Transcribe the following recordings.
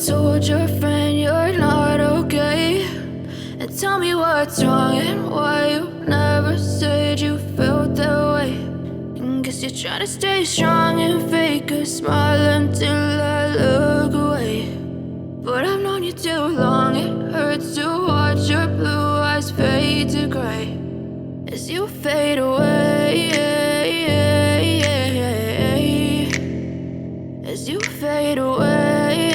told your friend you're not okay, and tell me what's wrong and why you never said you felt that way. And guess you're trying to stay strong and fake a smile until I look away. But I've known you too long, it hurts to watch your blue eyes fade to gray as you fade away, as you fade away.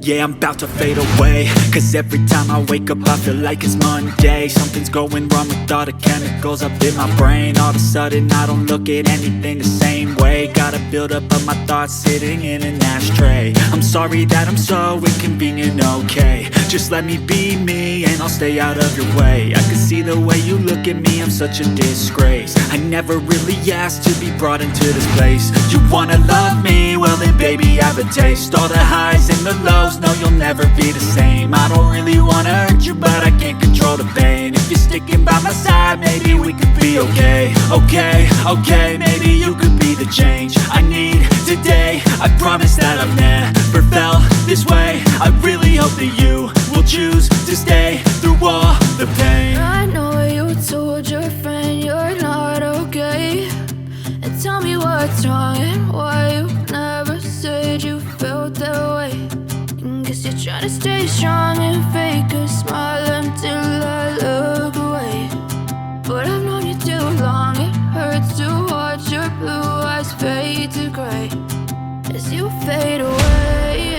Yeah, I'm about to fade away, cause every time I wake up I feel like it's Monday. Something's going wrong with all the chemicals up in my brain. All of a sudden I don't look at anything the same way. Gotta build up of my thoughts sitting in an ashtray. I'm sorry that I'm so inconvenient, okay. Just let me be me and I'll stay out of your way. I can see the way you look at me, I'm such a disgrace. I never really asked to be brought into this place. You wanna love me? Well then baby I have a taste. All the highs and the lows, no you'll never be the same. I don't really wanna hurt you but I can't control the pain. If you're sticking by my side maybe we could be okay. Okay, maybe you could be the change I need today. I promise that I've never felt this way. I really hope that you will choose to stay through all the pain. I know you told your friend you're not okay, and tell me what's wrong and why you never said you felt that way. And guess you're trying to stay strong and fake a smile until I look away. But I've known you too long, it hurts to watch your blue eyes fade to gray as you fade away,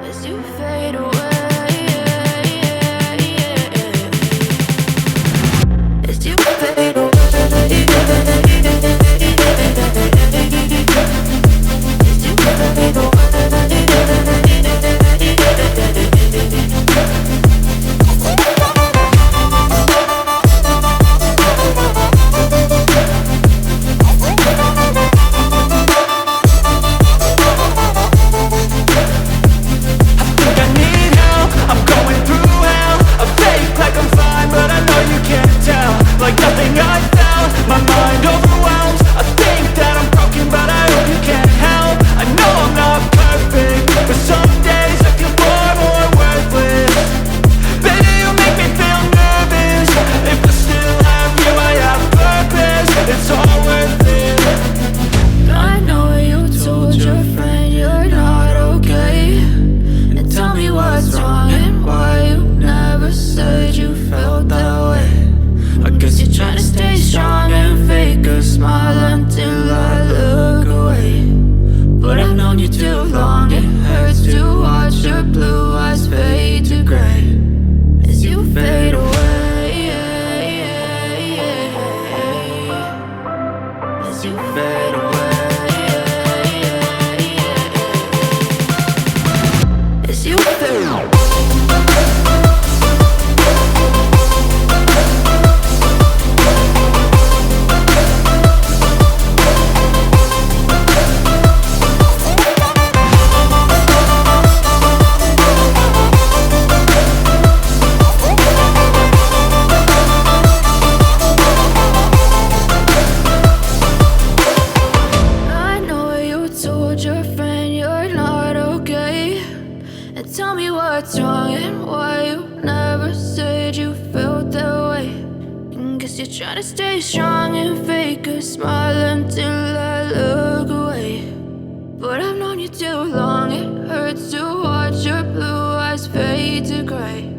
as you fade away, as you fade away. Like nothing I felt, my mind overwhelmed. I think that I'm broken, but I hope you can't help. I know I'm not perfect, but some days I feel far more worthless. Baby, you make me feel nervous. If I still have you, I have purpose. It's all worth it. I know you told your friend you're not okay, and tell me what's wrong and why you never said you felt that way. I guess you're trying to stay strong and fake a smile until I look away. But I've known you too long, it hurts to watch your blue eyes fade to gray as you fade away, as you fade away, as you fade away. Your friend you're not okay, and tell me what's wrong and why you never said you felt that way. And guess you're trying to stay strong and fake a smile until I look away. But I've known you too long, it hurts to watch your blue eyes fade to gray